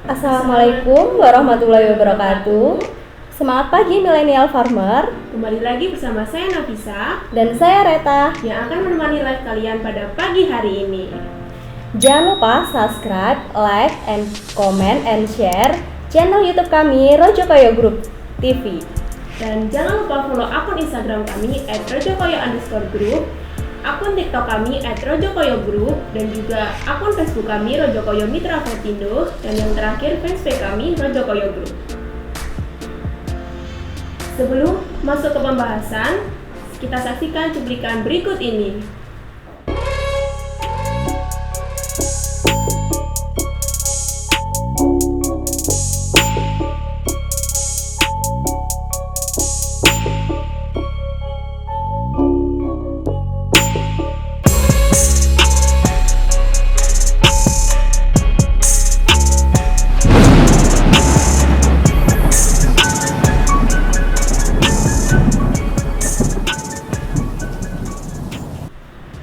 Assalamualaikum warahmatullahi wabarakatuh. Semangat pagi milenial farmer. Kembali lagi bersama saya Nafisa Dan saya Reta yang akan menemani live kalian pada pagi hari ini. Jangan lupa subscribe, like, and comment, and share channel YouTube kami Rojokoyo Group TV. Dan jangan lupa follow akun Instagram kami @rojokoyo_group, akun TikTok kami @rojokoyogroup, dan juga akun Facebook kami Rojokoyo Mitra Fortindo, dan yang terakhir fanspage kami Rojokoyo Group. Sebelum masuk ke pembahasan, kita saksikan cuplikan berikut ini.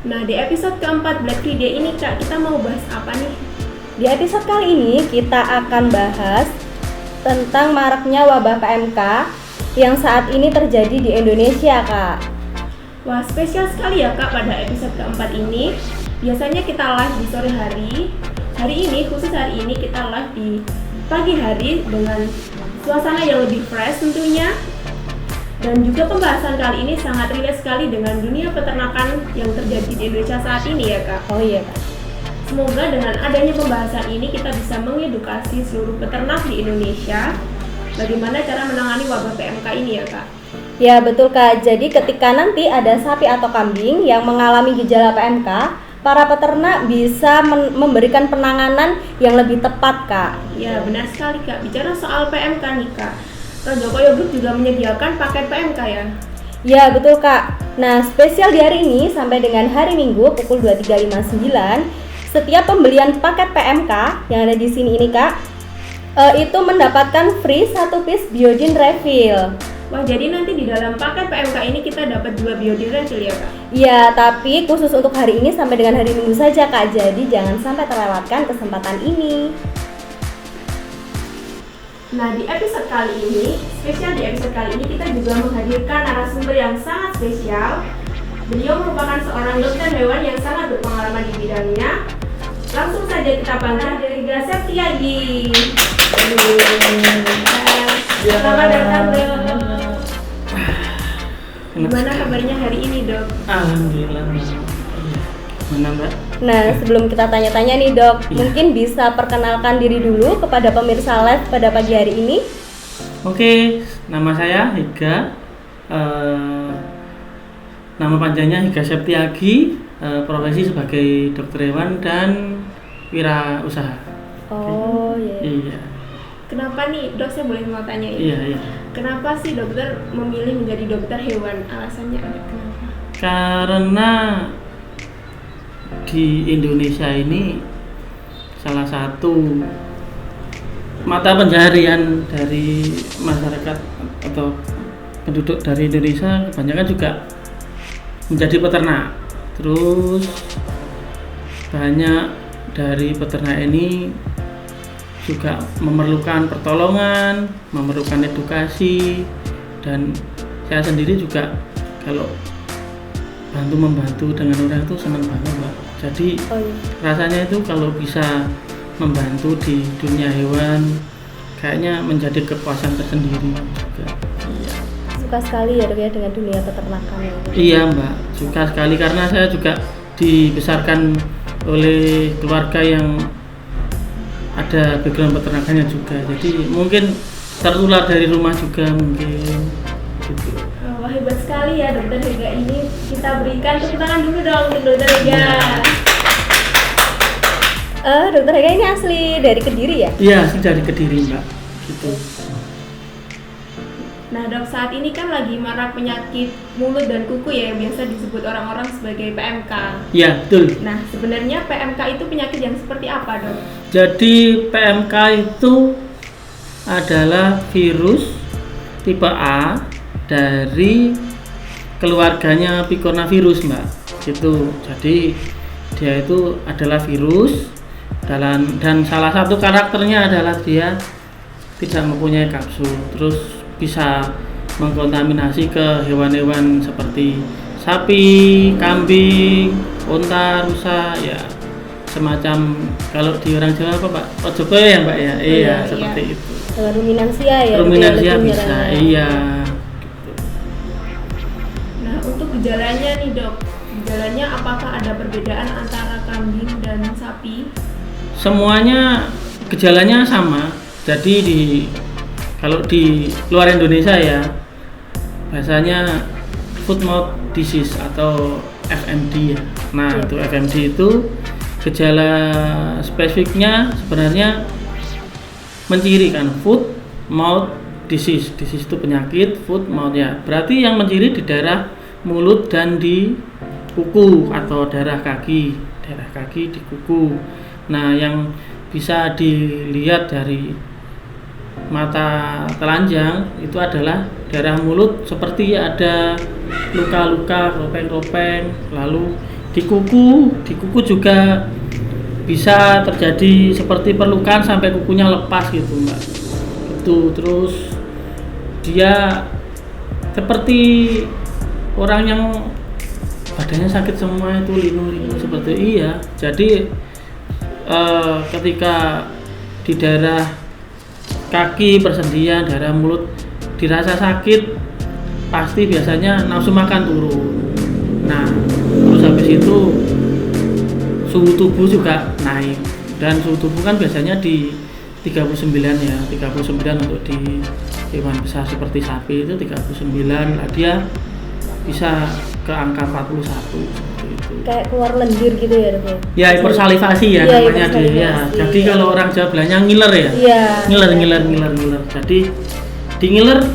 Nah, di episode keempat Black Friday ini Kak, kita mau bahas apa nih? Di episode kali ini kita akan bahas tentang maraknya wabah PMK yang saat ini terjadi di Indonesia, Kak. Wah, spesial sekali ya Kak pada episode keempat ini. Biasanya kita live di sore hari. Khusus hari ini kita live di pagi hari dengan suasana yang lebih fresh tentunya. Dan juga pembahasan kali ini sangat relate sekali dengan dunia peternakan yang terjadi di Indonesia saat ini ya Kak. Oh iya, Kak. Semoga dengan adanya pembahasan ini kita bisa mengedukasi seluruh peternak di Indonesia bagaimana cara menangani wabah PMK ini ya Kak. Ya betul, Kak. Jadi ketika nanti ada sapi atau kambing yang mengalami gejala PMK, para peternak bisa memberikan penanganan yang lebih tepat, Kak. Ya benar sekali Kak. Bicara soal PMK nih Kak, Rojokoyo Group juga menyediakan paket PMK ya? Ya betul, Kak. Nah, spesial di hari ini sampai dengan hari Minggu pukul 23.59, setiap pembelian paket PMK yang ada di sini ini, Kak, itu mendapatkan free 1 piece biodin refill. Wah, jadi nanti di dalam paket PMK ini kita dapat 2 biodin refill ya Kak? Ya, tapi khusus untuk hari ini sampai dengan hari Minggu saja, Kak. Jadi jangan sampai terlewatkan kesempatan ini. Nah, di episode kali ini kita juga menghadirkan narasumber yang sangat spesial. Beliau merupakan seorang dokter hewan yang sangat berpengalaman di bidangnya. Langsung saja kita panggil Higa Septiadi. Selamat datang, Dok. Gimana kabarnya hari ini, Dok? Alhamdulillah. Mana Mbak? Nah, sebelum kita tanya-tanya nih, Dok, mungkin bisa perkenalkan diri dulu kepada pemirsa live pada pagi hari ini. Oke, nama saya Higa. Nama panjangnya Higa Septiadi, profesi sebagai dokter hewan dan wirausaha. Oh, iya. Iya. Kenapa nih, Dok, saya boleh mau tanya ini? Iya. Kenapa sih dokter memilih menjadi dokter hewan? Alasannya ada kenapa? Karena di Indonesia ini salah satu mata pencaharian dari masyarakat atau penduduk dari Indonesia kebanyakan juga menjadi peternak. Terus banyak dari peternak ini juga memerlukan pertolongan, memerlukan edukasi, dan saya sendiri juga kalau membantu dengan orang itu senang banget Mbak. Jadi rasanya itu kalau bisa membantu di dunia hewan kayaknya menjadi kepuasan tersendiri juga. Iya. Suka sekali ya, Dok, ya, dengan dunia peternakan ini. Iya Mbak, suka sekali karena saya juga dibesarkan oleh keluarga yang ada background peternakannya juga. Jadi mungkin tertular dari rumah juga mungkin gitu. Wah, hebat sekali ya Dokter Higa ini. Kita berikan tepuk tangan dulu dong untuk Dokter Higa. Dokter Higa ini asli dari Kediri ya? Iya, asli dari Kediri Mbak. Gitu. Nah Dok, saat ini kan lagi marak penyakit mulut dan kuku ya, yang biasa disebut orang-orang sebagai PMK. Iya, betul. Nah, sebenarnya PMK itu penyakit yang seperti apa, Dok? Jadi PMK itu adalah virus tipe A dari keluarganya picornavirus, Mbak. Gitu. Jadi dia itu adalah virus Dan salah satu karakternya adalah dia tidak mempunyai kapsul, terus bisa mengkontaminasi ke hewan-hewan seperti sapi, kambing, unta, rusa, ya semacam kalau di orang Jawa apa Pak? Ojoko ya Mbak ya? Iya, seperti itu. Ruminansia ya. Ruminansia bisa, iya. Nah, untuk gejalanya nih Dok, gejalanya apakah ada perbedaan antara kambing dan sapi? Semuanya gejalanya sama. Jadi kalau di luar Indonesia ya bahasanya foot mouth disease atau FMD ya. Nah, itu FMD itu gejala spesifiknya sebenarnya menciri kan foot mouth disease. Disease itu penyakit, foot mouth ya. Berarti yang menciri di daerah mulut dan di kuku atau daerah kaki di kuku. Nah, yang bisa dilihat dari mata telanjang itu adalah daerah mulut seperti ada luka-luka, ropeng-ropeng. Lalu di kuku juga bisa terjadi seperti perlukaan sampai kukunya lepas gitu Mbak. Itu terus dia seperti orang yang badannya sakit semua itu linu-linu seperti iya. Jadi ketika di daerah kaki, persendian, daerah mulut dirasa sakit, pasti biasanya nafsu makan turun. Nah, terus habis itu suhu tubuh juga naik, dan suhu tubuh kan biasanya di 39 ya, 39 untuk di hewan besar seperti sapi itu 39, nah dia bisa ke angka 41 seperti itu. Kayak keluar lendir gitu ya Dok? Ya, hipersalivasi ya namanya dia. Ya. Jadi kalau orang Jawa bilangnya ngiler ya. Iya. Ngiler. Jadi di ngiler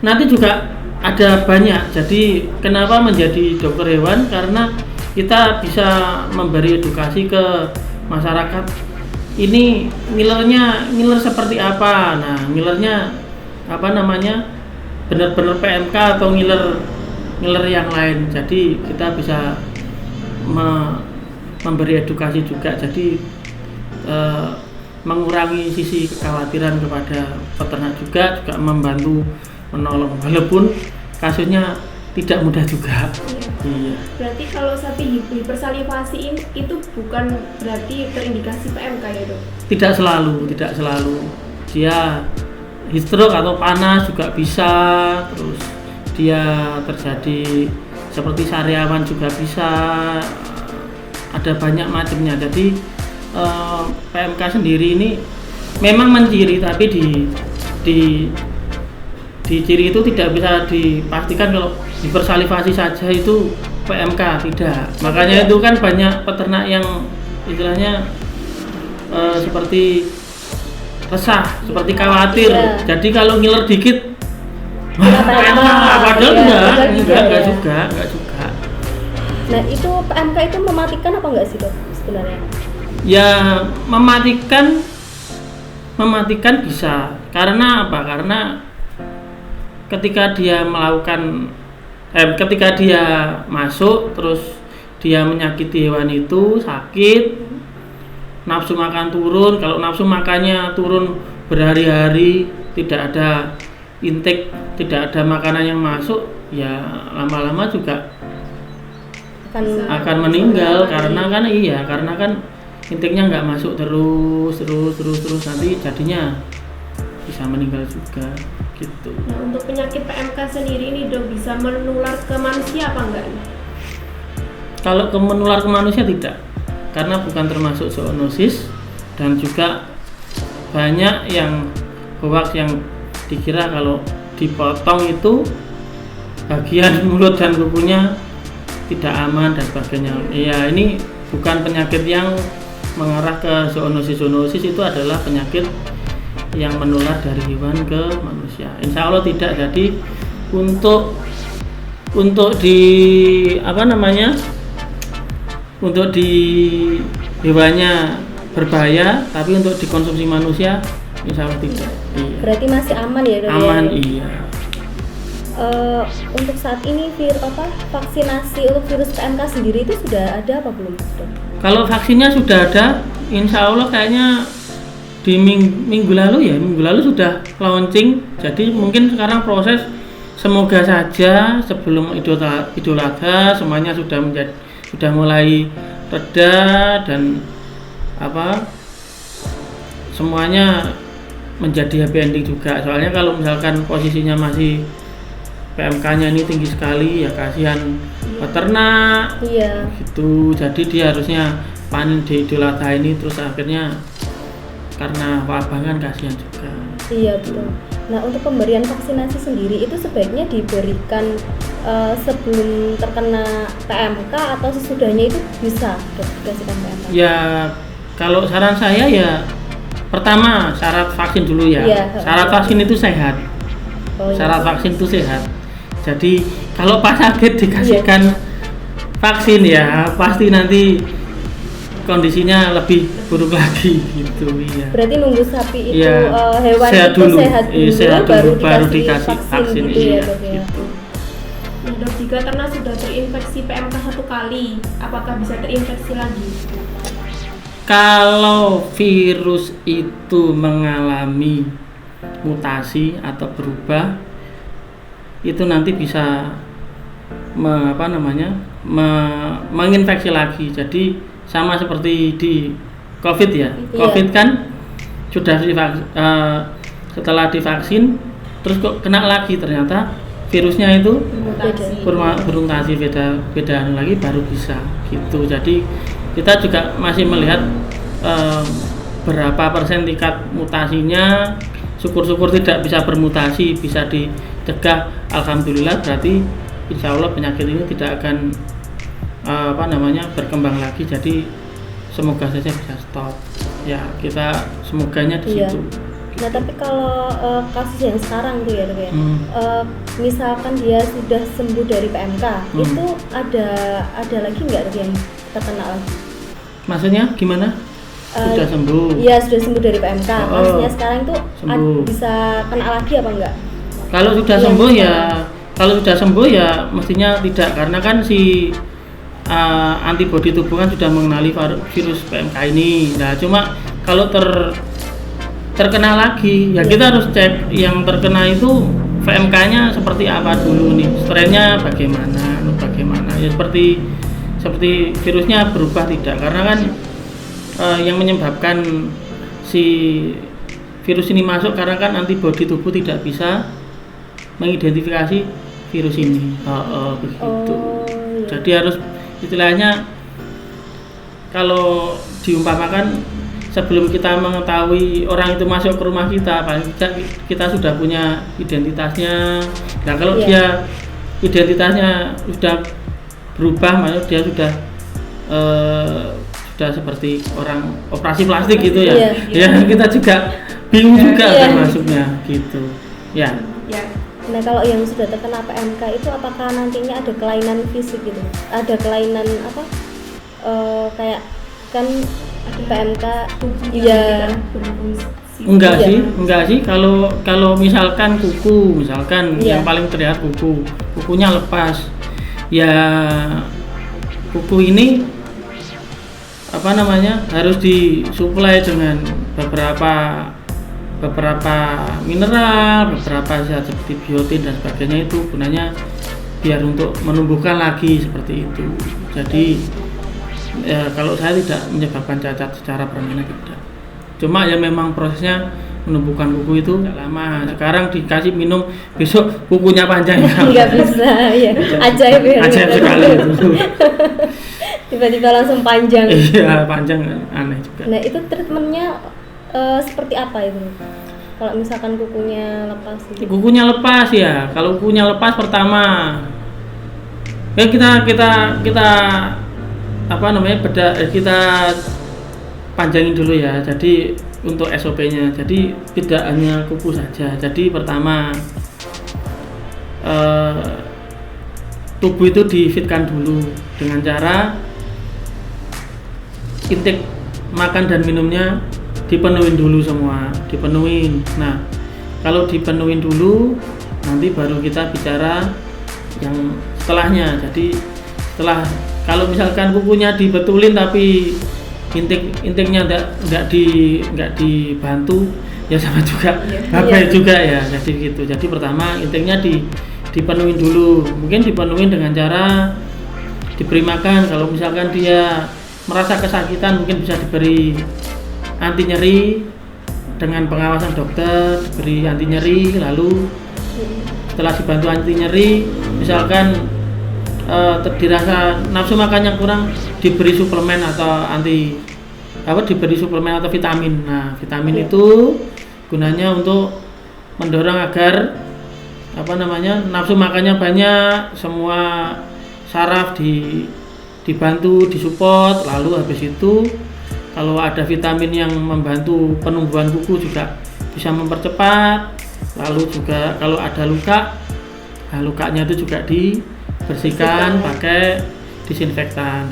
nanti juga ada banyak. Jadi kenapa menjadi dokter hewan? Karena kita bisa memberi edukasi ke masyarakat. Ini ngiler seperti apa? Nah, ngilernya apa namanya? Benar-benar PMK atau ngiler yang lain. Jadi kita bisa memberi edukasi juga. Jadi mengurangi sisi kekhawatiran kepada peternak juga membantu menolong, walaupun kasusnya tidak mudah juga. Iya. Berarti kalau sapi hipersalivasi itu bukan berarti terindikasi PMK ya Dok? Tidak selalu. Dia heatstroke atau panas juga bisa, terus dia terjadi seperti sariawan juga bisa, ada banyak macamnya. Jadi PMK sendiri ini memang menciri, tapi di ciri itu tidak bisa dipastikan kalau hipersalivasi saja itu PMK, tidak. Makanya itu kan banyak peternak yang istilahnya seperti resah, seperti khawatir. Jadi kalau ngiler dikit padahal enggak juga. Nah, itu PMK itu mematikan apa enggak sih Dok sebenarnya? Ya, mematikan bisa. Karena apa? Karena ketika dia masuk terus dia menyakiti hewan itu, sakit, nafsu makan turun. Kalau nafsu makannya turun berhari-hari, tidak ada intake, tidak ada makanan yang masuk, ya lama-lama juga akan meninggal. Karena kan intake-nya nggak masuk terus nanti jadinya bisa meninggal juga gitu. Nah, untuk penyakit PMK sendiri ini Dok bisa menular ke manusia apa enggak? Kalau menular ke manusia tidak, karena bukan termasuk zoonosis, dan juga banyak yang hoax yang dikira kalau dipotong itu bagian mulut dan kukunya tidak aman dan sebagainya. Ya, ini bukan penyakit yang mengarah ke zoonosis. Itu adalah penyakit yang menular dari hewan ke manusia. Insya Allah tidak. Jadi untuk di untuk di hewannya berbahaya, tapi untuk dikonsumsi manusia insya Allah tidak. Iya. Berarti masih aman ya Dok? Aman, iya. Untuk saat ini vaksinasi untuk virus PMK sendiri itu sudah ada apa belum Dok? Kalau vaksinnya sudah ada, insya Allah kayaknya di minggu lalu sudah launching. Jadi mungkin sekarang proses, semoga saja sebelum Idul Adha semuanya sudah mulai reda dan semuanya menjadi happy ending juga. Soalnya kalau misalkan posisinya masih PMK-nya ini tinggi sekali, ya kasihan peternak. Iya. Gitu. Jadi dia harusnya panen di Idul Adha ini, terus akhirnya karena wabah kan kasihan juga. Iya betul. Nah, untuk pemberian vaksinasi sendiri itu sebaiknya diberikan sebelum terkena PMK atau sesudahnya itu bisa dikasihkan PMK? Ya, kalau saran saya ya pertama syarat vaksin dulu ya. Iya. Syarat vaksin itu sehat. Oh, iya. Syarat vaksin itu sehat. Jadi kalau pas sakit dikasihkan vaksin ya pasti nanti kondisinya lebih buruk lagi gitu ya. Berarti nunggu sapi itu Ya, hewan sehat itu dulu. sehat dulu, baru dikasih vaksin gitu ya, iya, Dok, ya. gitu. Nah, Dok, jika ternak sudah terinfeksi PMK 1 kali, apakah bisa terinfeksi lagi? Kalau virus itu mengalami mutasi atau berubah, itu nanti bisa menginfeksi lagi. Jadi sama seperti di COVID ya. Iya. COVID kan sudah setelah divaksin terus kok kena lagi, ternyata virusnya itu bermutasi beda lagi baru bisa gitu. Jadi kita juga masih melihat berapa persen tingkat mutasinya. Syukur-syukur tidak bisa bermutasi, bisa dicegah, alhamdulillah. Berarti insya Allah penyakit ini tidak akan berkembang lagi. Jadi semoga saja bisa stop ya, kita semoganya di Iya. situ. Nah, tapi kalau kasus yang sekarang tuh ya, Dok ya. Misalkan dia sudah sembuh dari PMK, itu ada lagi nggak Dok yang terkena lagi? Maksudnya gimana? Sudah sembuh? Iya, sudah sembuh dari PMK. Oh, Maksudnya sekarang itu sembuh. bisa kena lagi apa enggak? Kalau sudah Iya, sembuh iya. kalau sudah sembuh ya mestinya tidak, karena kan si antibodi tubuh kan sudah mengenali virus PMK ini. Nah, cuma kalau terkena lagi ya kita harus cek yang terkena itu PMK-nya seperti apa dulu nih, strainnya bagaimana ya, seperti virusnya berubah tidak, karena kan yang menyebabkan si virus ini masuk karena kan antibodi tubuh tidak bisa mengidentifikasi virus ini. Begitu. Iya. Jadi harus istilahnya kalau diumpamakan sebelum kita mengetahui orang itu masuk ke rumah kita, paling tidak kita sudah punya identitasnya. Nah, kalau dia identitasnya sudah berubah, maka dia sudah seperti orang operasi plastik gitu ya. Iya. Ya kita juga bingung juga Iya. termasuknya gitu. Ya. Nah, kalau yang sudah terkena PMK itu apakah nantinya ada kelainan fisik gitu? Ada kelainan apa? Kayak kan PMK iya. Enggak Iya. sih. Kalau misalkan kuku, Iya. yang paling terlihat kukunya lepas. Ya kuku ini harus disuplai dengan beberapa mineral, beberapa zat seperti biotin dan sebagainya, itu gunanya biar untuk menumbuhkan lagi seperti itu. Jadi kalau saya tidak menyebabkan cacat secara permanen, tidak. Cuma ya memang prosesnya menumbuhkan kuku itu agak lama. Sekarang dikasih minum, besok kukunya panjang. Nggak bisa ya. Ajaib ya. Ajaib sekali itu. Tiba-tiba langsung panjang. Iya, panjang, aneh juga. Nah, itu treatmentnya seperti apa itu? Kalau misalkan kukunya lepas gitu. Kukunya lepas ya. Kalau kukunya lepas pertama ya kita kita panjangin dulu ya. Jadi untuk SOP-nya. Jadi tidak hanya kuku saja. Jadi pertama tubuh itu difitkan dulu dengan cara intake makan dan minumnya dipenuhin dulu semua, dipenuhin. Nah, kalau dipenuhin dulu, nanti baru kita bicara yang setelahnya. Jadi setelah Kalau misalkan kukunya dibetulin tapi intiknya nggak dibantu, ya sama juga babai juga ya. Jadi gitu. Jadi pertama intiknya dipenuhin dulu. Mungkin dipenuhin dengan cara diberi makan. Kalau misalkan dia merasa kesakitan, mungkin bisa diberi anti nyeri dengan pengawasan dokter, diberi anti nyeri. Lalu setelah dibantu anti nyeri, misalkan dirasa nafsu makannya kurang, diberi suplemen atau diberi suplemen atau vitamin. Nah, vitamin itu gunanya untuk mendorong agar nafsu makannya banyak, semua saraf dibantu, disupport. Lalu habis itu kalau ada vitamin yang membantu penumbuhan kuku juga bisa mempercepat. Lalu juga kalau ada luka, lukanya itu juga dibersihkan pakai disinfektan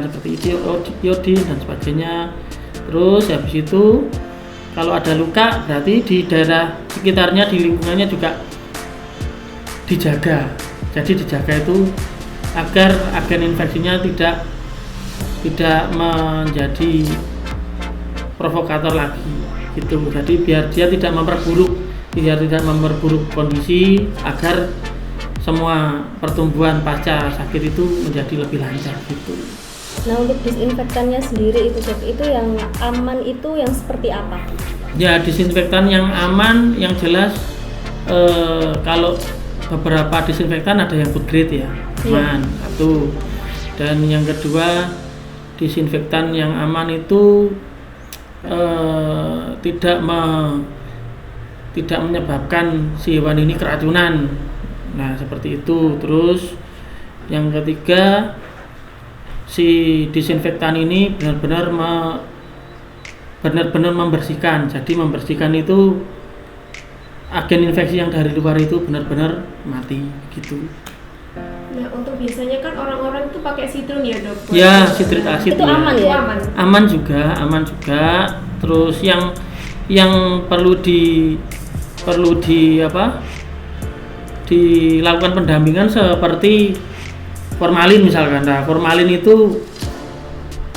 seperti iodin dan sebagainya. Terus habis itu kalau ada luka berarti di daerah sekitarnya, di lingkungannya juga dijaga. Jadi dijaga itu agar agen infeksinya tidak menjadi provokator lagi gitu. Jadi biar dia tidak memperburuk kondisi, agar semua pertumbuhan pasca sakit itu menjadi lebih lancar gitu. Nah, untuk disinfektannya sendiri itu yang aman itu yang seperti apa? Ya, disinfektan yang aman, yang jelas kalau beberapa disinfektan ada yang food grade ya, aman. Satu. Dan yang kedua, disinfektan yang aman itu tidak menyebabkan si hewan ini keracunan. Nah, seperti itu. Terus yang ketiga, si disinfektan ini benar-benar membersihkan. Jadi membersihkan itu agen infeksi yang dari luar itu benar-benar mati gitu. Nah, untuk biasanya kan orang-orang itu pakai sitrum ya, Dok? Ya, sitrit asid itu aman ya? Aman juga. Terus yang perlu dilakukan pendampingan seperti formalin misalkan. Nah, formalin itu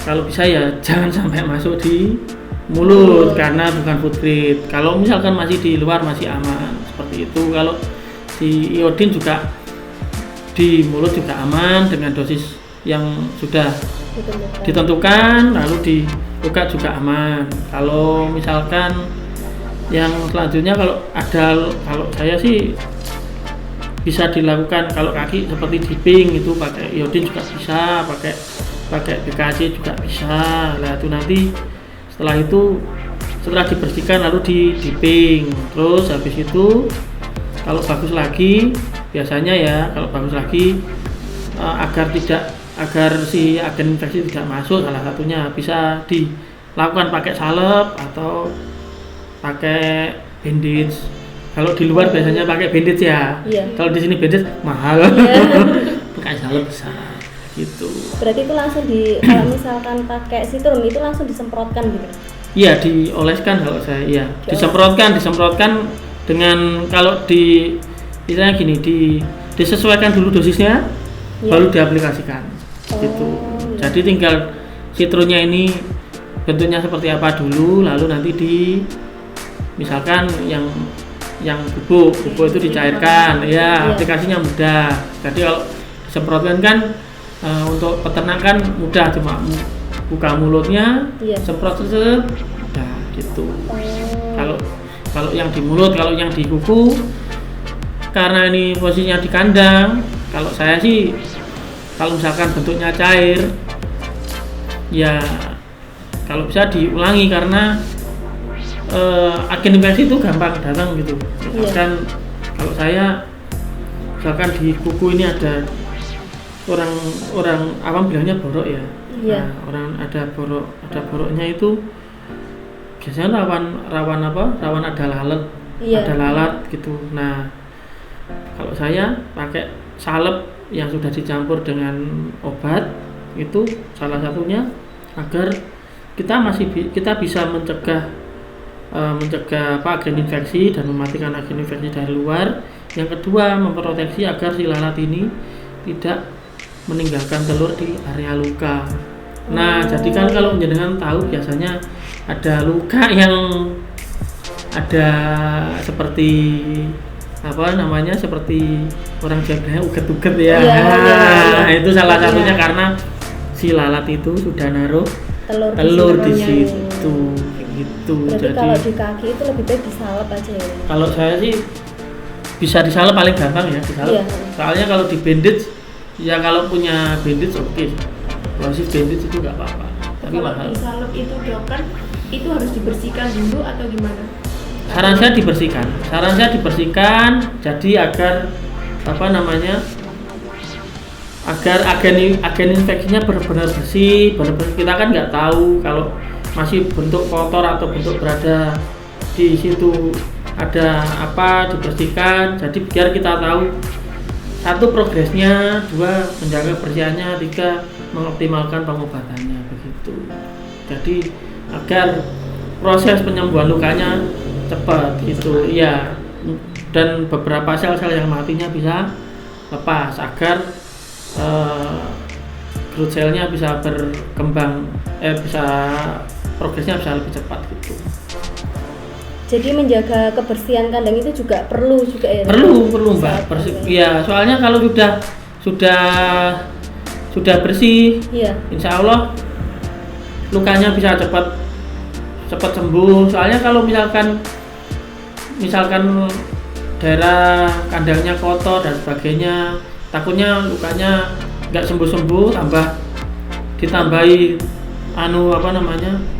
kalau bisa ya jangan sampai masuk di mulut karena bukan food grade. Kalau misalkan masih di luar masih aman seperti itu. Kalau di iodin juga di mulut juga aman dengan dosis yang sudah ditentukan, lalu di luka juga aman. Kalau misalkan yang selanjutnya kalau saya sih bisa dilakukan kalau kaki seperti dipping itu pakai iodin juga bisa, pakai BKC juga bisa. Nah, itu nanti setelah dibersihkan lalu di dipping. Terus habis itu kalau bagus lagi biasanya ya, kalau bagus lagi agar si agen infeksi tidak masuk, salah satunya bisa dilakukan pakai salep atau pakai bandage. Kalau di luar biasanya pakai bandage ya. Kalau di sini bandage mahal. Pakai salep bisa gitu. Berarti itu langsung kalau misalkan pakai sitrum itu langsung disemprotkan gitu. Iya, dioleskan kalau saya. Iya, disemprotkan dengan kalau misalnya gini, disesuaikan dulu dosisnya, baru diaplikasikan. Gitu. Jadi tinggal sitrunnya ini bentuknya seperti apa dulu, lalu nanti misalkan yang bubuk itu dicairkan, ya aplikasinya mudah. Jadi kalau disemprotkan kan untuk peternakan mudah, cuma buka mulutnya, semprot udah gitu. Kalau yang di mulut, kalau yang di kuku, karena ini posisinya di kandang, kalau saya sih kalau misalkan bentuknya cair, ya kalau bisa diulangi karena agen infeksi itu gampang datang gitu. Misalkan kalau saya misalkan di kuku ini ada orang awam bilangnya borok ya. Nah, orang ada boroknya itu biasanya rawan ada lalat, ada lalat gitu. Nah, kalau saya pakai salep yang sudah dicampur dengan obat itu salah satunya agar kita bisa mencegah agen infeksi dan mematikan agen infeksi dari luar. Yang kedua, memproteksi agar si lalat ini tidak meninggalkan telur di area luka. Nah, jadi kan kalau jenengan tahu biasanya ada luka yang ada seperti apa namanya, seperti orang Jawa bilangnya uget-uget ya. Nah, itu salah satunya karena si lalat itu sudah naruh telur di situ gitu. Berarti Jadi kalau di kaki itu lebih baik disalep aja ya. kalau saya sih bisa disalep paling gampang ya, disalep. Iya. Soalnya kalau di bandage ya, kalau punya bandage oke. Kalau sih bandage itu nggak apa-apa. Tapi Kalau mahal. disalep itu dok kan itu harus dibersihkan dulu atau gimana? Saran saya dibersihkan jadi agar apa namanya, agar agen infeksinya benar-benar bersih. Benar-benar kita kan nggak tahu kalau masih bentuk kotor atau bentuk berada di situ ada apa, dibersihkan. Jadi biar kita tahu, satu progresnya, dua menjaga kebersihannya, tiga mengoptimalkan pengobatannya begitu. Jadi agar proses penyembuhan lukanya cepat gitu ya, dan beberapa sel-sel yang matinya bisa lepas agar growth cell-nya bisa berkembang, bisa progresnya bisa lebih cepat gitu. Jadi menjaga kebersihan kandang itu juga perlu juga ya. Perlu Mbak. Ya, soalnya kalau sudah bersih, Iya. insya Allah lukanya bisa cepat sembuh. Soalnya kalau misalkan daerah kandangnya kotor dan sebagainya, takutnya lukanya nggak sembuh, ditambahi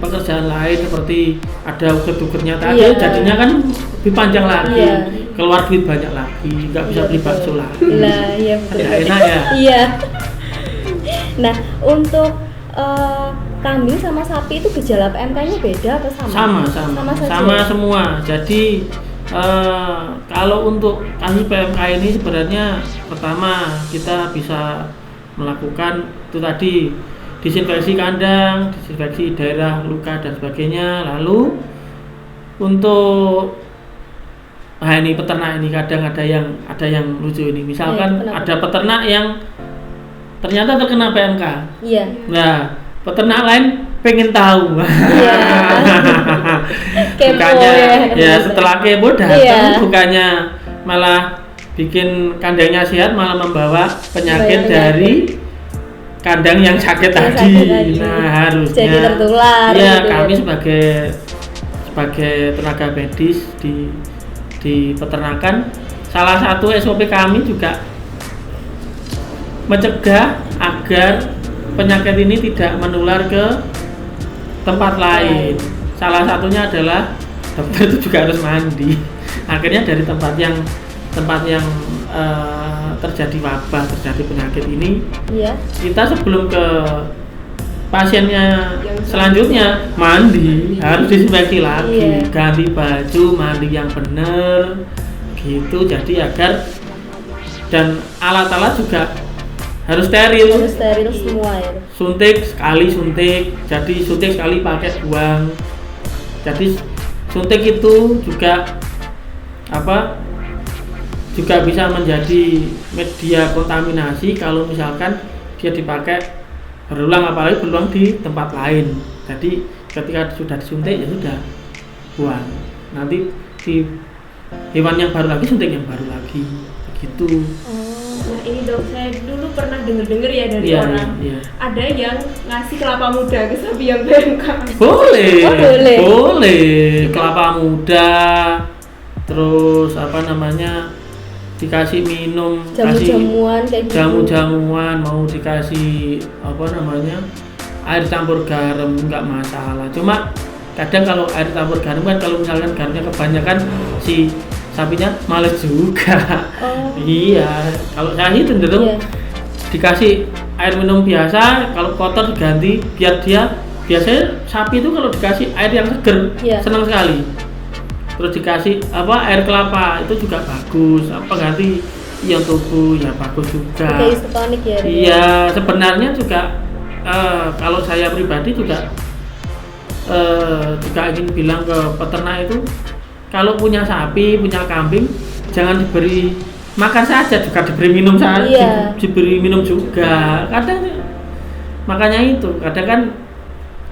pekerjaan lain seperti ada uget-ugetnya tadi, Iya. jadinya kan lebih panjang lagi, Iya. keluar duit banyak lagi, nggak bisa beli bakso lagi. Lah, iya betul. Tidak enak ya. Iya. Nah, untuk kambing sama sapi itu gejala PMK-nya beda atau sama? Sama saja. semua. Jadi kalau untuk kami PMK ini sebenarnya pertama kita bisa melakukan itu tadi, disinfeksi kandang, disinfeksi daerah luka dan sebagainya. Lalu untuk ini peternak ini kadang ada yang lucu ini. Misalkan Kenapa? ada peternak yang ternyata terkena PMK. Iya. Nah, peternak lain pengen tahu. Iya. Kepo Bukannya ya. setelah kepo datang, Iya. bukannya malah bikin kandangnya sehat, malah membawa penyakit Penyakit. dari kandang yang sakit Yang tadi. sakit tadi. Nah, harusnya Jadi tertular ya gitu. kami sebagai tenaga medis di peternakan, salah satu SOP kami juga mencegah agar penyakit ini tidak menular ke tempat lain. Salah satunya adalah dokter itu juga harus mandi. Akhirnya dari tempat yang terjadi wabah, terjadi penyakit ini, Iya. kita sebelum ke pasiennya selanjutnya mandi, harus disinfeksi lagi, Iya. ganti baju, mandi yang benar gitu. Jadi agar, dan alat-alat juga harus steril. Harus steril semua ya. Suntik sekali, jadi suntik sekali pakai buang. Jadi suntik itu juga juga bisa menjadi media kontaminasi kalau misalkan dia dipakai berulang, apalagi berulang di tempat lain. Jadi ketika sudah disuntik ya sudah buang. Nanti di hewan yang baru lagi suntik yang baru lagi begitu. Nah ini dok, saya dulu pernah dengar ya dari Iya, orang iya. ada yang ngasih kelapa muda ke sapi yang PMK. Boleh, Oh, boleh. kelapa muda, terus dikasih minum, Jamu-jamuan kayak gitu. jamu-jamuan, mau dikasih air campur garam, nggak masalah. Cuma kadang kalau air campur garam kan, kalau misalkan garamnya kebanyakan, si sapinya males juga. Oh. Iya, kalau saya sih cenderung Iya. dikasih air minum biasa, kalau kotor diganti, biar dia, biasanya sapi itu kalau dikasih air yang seger, Iya. senang sekali. Terus dikasih air kelapa itu juga bagus, ganti ion tubuh ya bagus juga. Kayak isotonik ya. Iya, sebenarnya juga kalau saya pribadi juga ingin bilang ke peternak itu, kalau punya sapi, punya kambing, jangan diberi makan saja juga diberi minum saja, Iya. diberi minum juga. Kadang makanya itu, kadang kan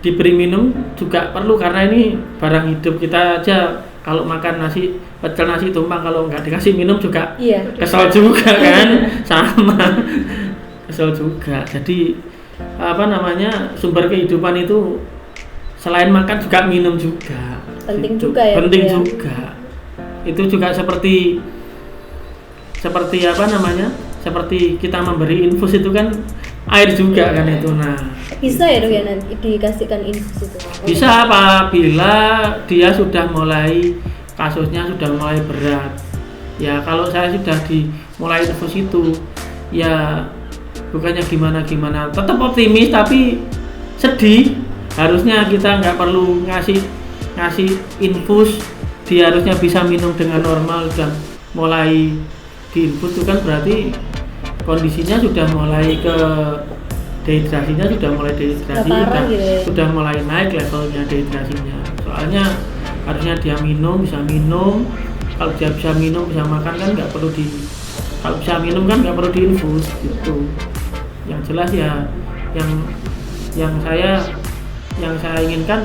diberi minum juga perlu karena ini barang hidup kita aja. Kalau makan nasi pecel nasi tumpang kalau nggak dikasih minum juga Iya. kesel juga kan, sama kesel juga. Jadi apa namanya, sumber kehidupan itu selain makan juga minum juga. Penting Gitu. juga ya, Penting Bu, ya. juga. Itu juga seperti apa namanya? Seperti kita memberi infus itu kan air juga kan itu. Nah, Bisa ya dok ya nanti dikasihkan infus itu? bisa apabila dia sudah mulai kasusnya sudah mulai berat. Ya kalau saya sudah dimulai infus itu, ya bukannya gimana, tetap optimis tapi sedih. Harusnya kita nggak perlu ngasih infus, dia harusnya bisa minum dengan normal. Dan mulai diinfus itu kan berarti kondisinya sudah mulai ke dehidrasinya, sudah mulai dehidrasi, Parah gitu ya. sudah mulai naik levelnya dehidrasinya. Soalnya harusnya dia bisa minum. Kalau dia bisa minum, bisa makan kan nggak perlu kalau bisa minum kan nggak perlu diinfus gitu. Yang jelas ya, yang saya inginkan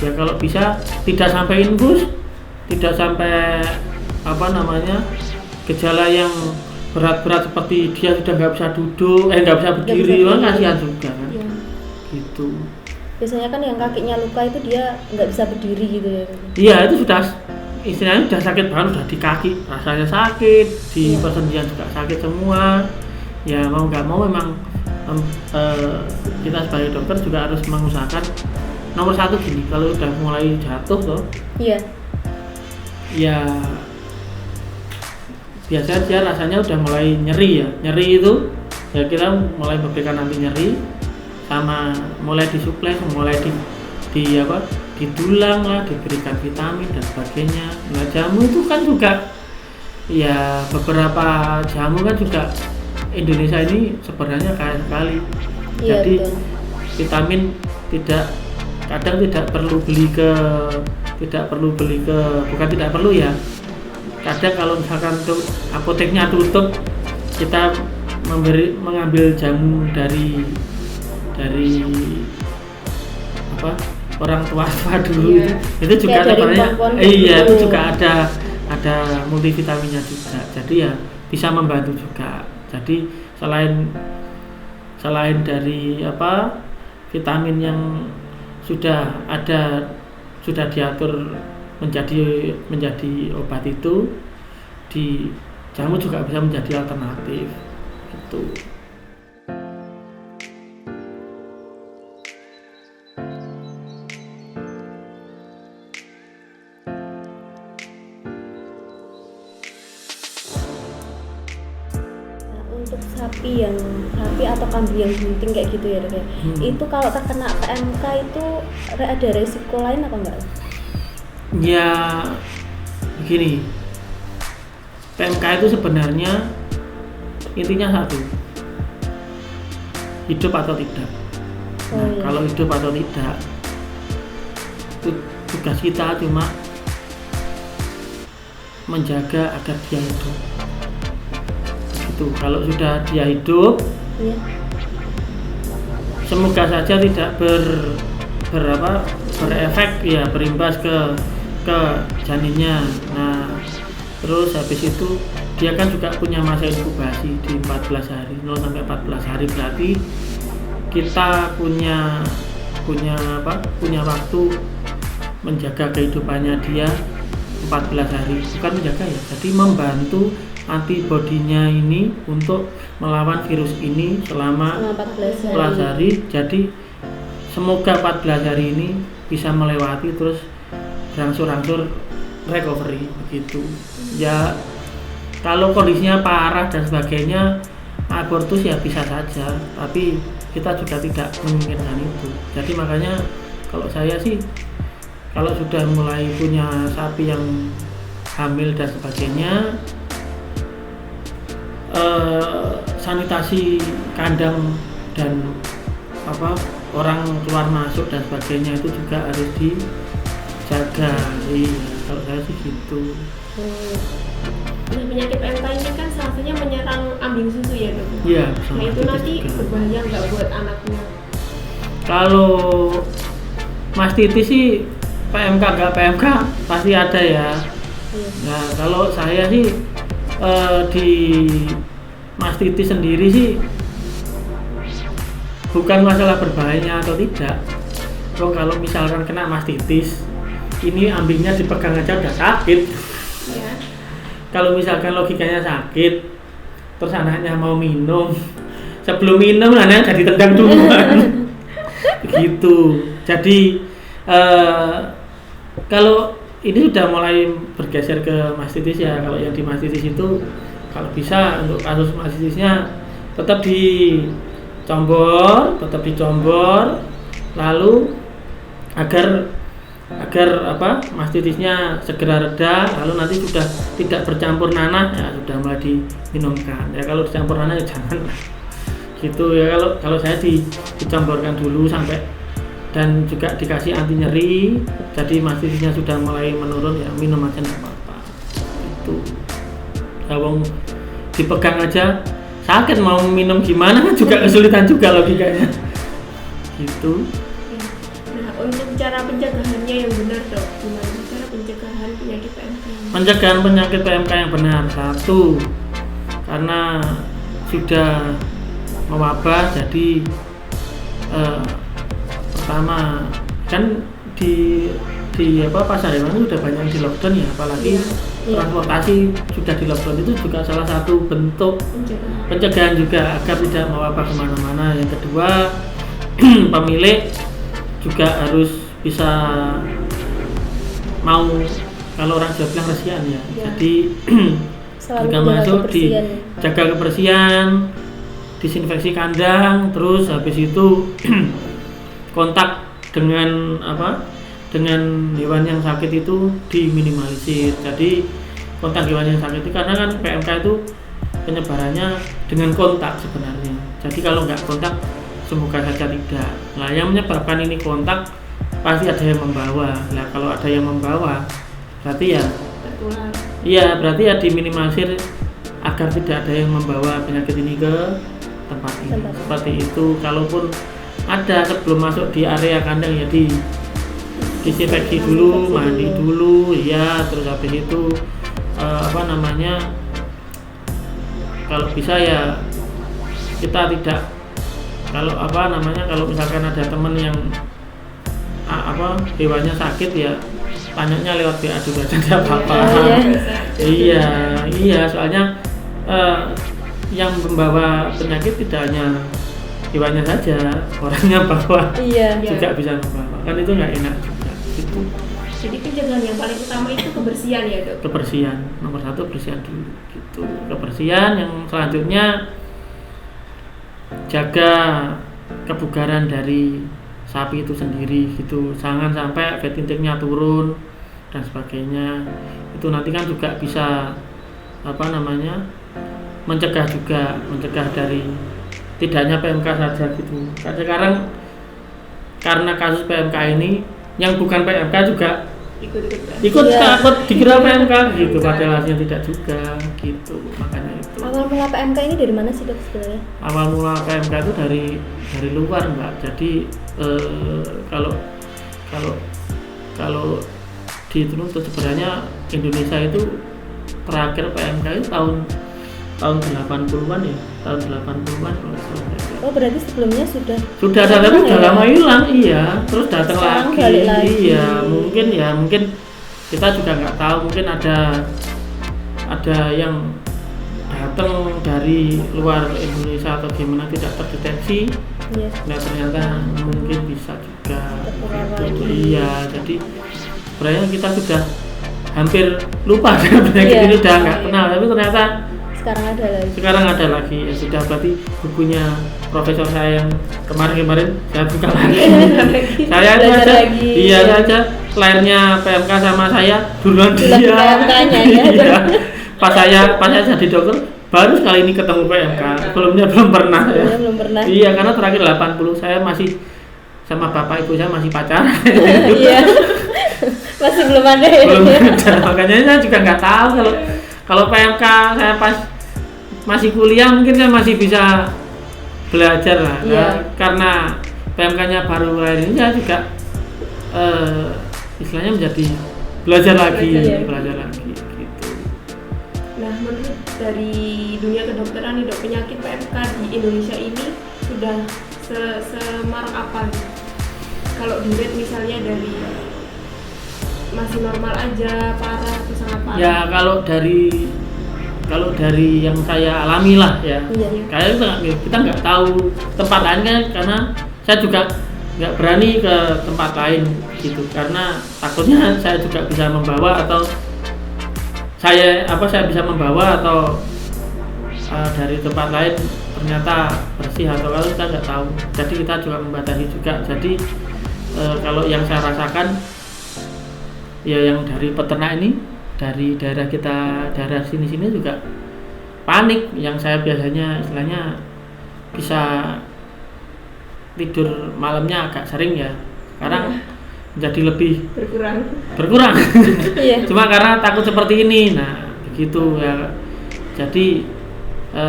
ya kalau bisa tidak sampai infus, tidak sampai apa namanya, gejala yang berat-berat seperti dia sudah nggak bisa duduk, nggak bisa berdiri, kan kasihan juga kan. Iya. Gitu. Biasanya kan yang kakinya luka itu dia nggak bisa berdiri gitu ya. Iya, itu sudah istilahnya sudah sakit banget, udah di kaki rasanya sakit, di persendian juga sakit semua. Ya mau nggak mau memang kita sebagai dokter juga harus mengusahakan nomor satu gini, kalau udah mulai jatuh loh, Iya. ya biasanya dia rasanya udah mulai nyeri ya. Nyeri itu ya kita mulai memberikan anti nyeri, sama mulai disuplai, mulai didulang lah, diberikan vitamin dan sebagainya. Nah jamu itu kan juga ya, beberapa jamu kan juga Indonesia ini sebenarnya kaya sekali. Iya, Jadi betul. vitamin kadang tidak perlu beli ke bukan tidak perlu ya. Kadang kalau misalkan apoteknya tutup, kita mengambil jamu dari apa, orang tua dulu. Iya. Itu juga Kayak dari sebenarnya pohon-pohon iya, gitu. itu juga ada multivitaminnya juga. Jadi ya bisa membantu juga. Jadi selain dari apa, vitamin yang sudah diatur menjadi obat itu, di jamu juga bisa menjadi alternatif gitu. Untuk sapi atau kambing yang bunting kayak gitu ya dok ya. Itu kalau terkena PMK itu ada resiko lain apa enggak? Ya begini, PMK itu sebenarnya intinya satu, hidup atau tidak. Nah, iya. kalau hidup atau tidak, itu tugas kita cuma menjaga agar dia hidup. Itu kalau sudah dia hidup, Iya. semoga saja tidak berefek ya, berimbas ke janinnya. Nah terus habis itu dia kan juga punya masa inkubasi di 14 hari, 0 sampai 14 hari, berarti kita punya waktu menjaga kehidupannya dia 14 hari, bukan menjaga ya, jadi membantu antibodinya ini untuk melawan virus ini selama 14 hari. Jadi semoga 14 hari ini bisa melewati, terus berangsur-angsur recovery begitu. Ya kalau kondisinya parah dan sebagainya, abortus ya bisa saja, tapi kita juga tidak menginginkan itu. Jadi makanya kalau saya sih, kalau sudah mulai punya sapi yang hamil dan sebagainya, sanitasi kandang dan orang keluar masuk dan sebagainya itu juga harus dijaga. Iya, kalau saya sih gitu. Nah, penyakit PMK ini kan salah rasanya menyerang ambing susu ya dok? Iya. Nah itu nanti berbahaya nggak buat anaknya? Kalau mastitis sih PMK nggak PMK pasti ada ya. Nah kalau saya sih di mastitis sendiri sih bukan masalah berbahayanya atau tidak. Kalau misalkan kena mastitis, ini ambingnya dipegang aja udah sakit. Ya. Kalau misalkan logikanya sakit, terus anaknya mau minum, sebelum minum anaknya jadi tendang duluan. Begitu. Jadi kalau ini sudah mulai bergeser ke mastitis ya. Kalau yang di mastitis itu kalau bisa untuk kasus mastitisnya tetap dicombor, lalu agar mastitisnya segera reda, lalu nanti sudah tidak bercampur nanah ya sudah mulai diminumkan. Ya kalau dicampur nanah ya jangan gitu ya. Kalau saya dicamborkan dulu sampai dan juga dikasih anti nyeri, jadi mastitisnya sudah mulai menurun ya minum aja nggak apa-apa. Itu kalau dipegang aja sakit, mau minum gimana kan juga kesulitan juga logikanya gitu. Nah untuk cara pencegahannya yang benar dok, gimana cara pencegahan penyakit PMK? Pencegahan penyakit PMK yang benar, satu, karena sudah mewabah, jadi pertama kan di pasar hewan sudah banyak di lockdown ya, apalagi transportasi sudah di lockdown, itu juga salah satu bentuk pencegahan juga agar tidak mewabah kemana-mana. Yang kedua, pemilik juga harus bisa mau, kalau orang Jawa bilang resian ya. Jadi jika masuk dijaga kebersihan, disinfeksi kandang, terus habis itu kontak dengan hewan yang sakit itu diminimalisir. Jadi kontak hewan yang sakit itu, karena kan PMK itu penyebarannya dengan kontak sebenarnya. Jadi kalau nggak kontak, semoga saja tidak. Nah yang menyebabkan ini kontak pasti ada yang membawa. Nah kalau ada yang membawa berarti ya tertular. Iya, berarti ya diminimalisir agar tidak ada yang membawa penyakit ini ke tempat ini. Seperti itu. Kalaupun ada sebelum masuk di area kandang ya disinfeksi dulu, mandi dulu ya, terus habis itu kalau bisa ya kita tidak, kalau misalkan ada teman yang hewannya sakit ya tanyanya lewat WA juga tidak apa-apa. Iya, soalnya yang membawa penyakit tidak hanya hewannya saja, orangnya bawa juga bisa membawa, kan itu nggak enak juga gitu. Jadi pencegahan yang paling utama itu kebersihan ya dok? Kebersihan, nomor satu bersihan dulu gitu. Kebersihan, yang selanjutnya jaga kebugaran dari sapi itu sendiri gitu, jangan sampai fat intake-nya turun dan sebagainya. Itu nanti kan juga bisa mencegah dari tidak hanya PMK saja gitu. Kan sekarang karena kasus PMK ini yang bukan PMK juga ikut takut dikira PMK gitu, padahal hasilnya tidak juga gitu. Makanya itu. Awal mula PMK ini dari mana sih dok sebenarnya? Awal mula PMK itu dari luar Mbak. Jadi kalau dituntut sebenarnya Indonesia itu terakhir PMK itu tahun 80-an ya, tahun 80-an. Oh berarti sebelumnya sudah ada, tapi sudah lama hilang. Iya, terus datang lagi. Iya, mungkin kita juga nggak tahu, mungkin ada yang datang dari luar Indonesia atau gimana, tidak terdeteksi. Nah ternyata mungkin bisa juga gitu. Iya, jadi sebenarnya kita sudah hampir lupa dengan penyakit ini, udah nggak kenal, tapi ternyata sekarang ada lagi. Ya sudah, berarti bukunya profesor saya yang kemarin saya buka lagi. Saya aja lahirnya PMK sama saya duluan dia. Iya. Pas saya jadi dokter baru sekali ini ketemu PMK, sebelumnya belum pernah. Iya, karena terakhir 80 saya masih sama bapak ibu saya masih pacaran. Iya. Masih belum ada. Makanya saya juga nggak tahu kalau PMK saya pas masih kuliah mungkin kan masih bisa belajar lah. Iya. Nah, karena PMK-nya baru akhir ini saya juga istilahnya menjadi belajar lagi gitu. Nah, menurut dari dunia kedokteran nih dok, penyakit PMK di Indonesia ini sudah semarak apa nih? Kalau di-rate misalnya dari masih normal aja, parah atau sangat parah? Ya kalau dari yang saya alami lah ya, Iya. kayak kita nggak tahu tempat lain kan, karena saya juga nggak berani ke tempat lain gitu, karena takutnya saya juga bisa membawa atau saya bisa membawa atau dari tempat lain ternyata bersih atau kalau kita nggak tahu, jadi kita juga membatasi juga. Jadi kalau yang saya rasakan ya yang dari peternak ini, dari daerah kita, daerah sini juga panik. Yang saya biasanya istilahnya bisa tidur malamnya agak sering ya, sekarang jadi lebih berkurang. Iya. Cuma karena takut seperti ini. Nah begitu ya, jadi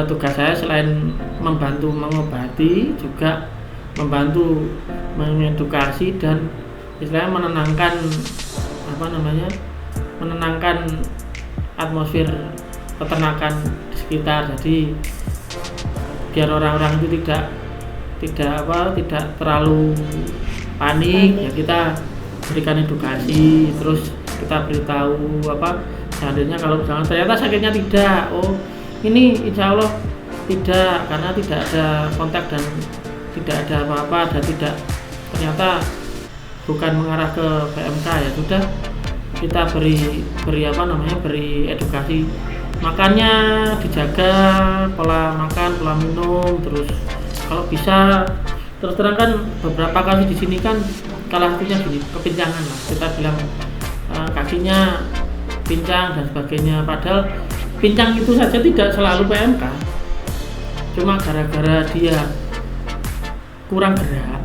tugas saya selain membantu mengobati juga membantu mengedukasi dan istilahnya menenangkan atmosfer peternakan di sekitar. Jadi biar orang-orang itu tidak terlalu panik. Ya kita berikan edukasi, terus kita beritahu seandainya kalau misalnya ternyata sakitnya tidak, oh ini insya Allah tidak, karena tidak ada kontak dan tidak ada apa-apa, dan tidak ternyata bukan mengarah ke PMK, ya sudah kita beri edukasi. Makannya dijaga, pola makan, pola minum, terus kalau bisa terus terang kan beberapa kali di sini kan salah satunya gini, kepincangan lah, kita bilang kakinya pincang dan sebagainya, padahal pincang itu saja tidak selalu PMK, cuma gara-gara dia kurang gerak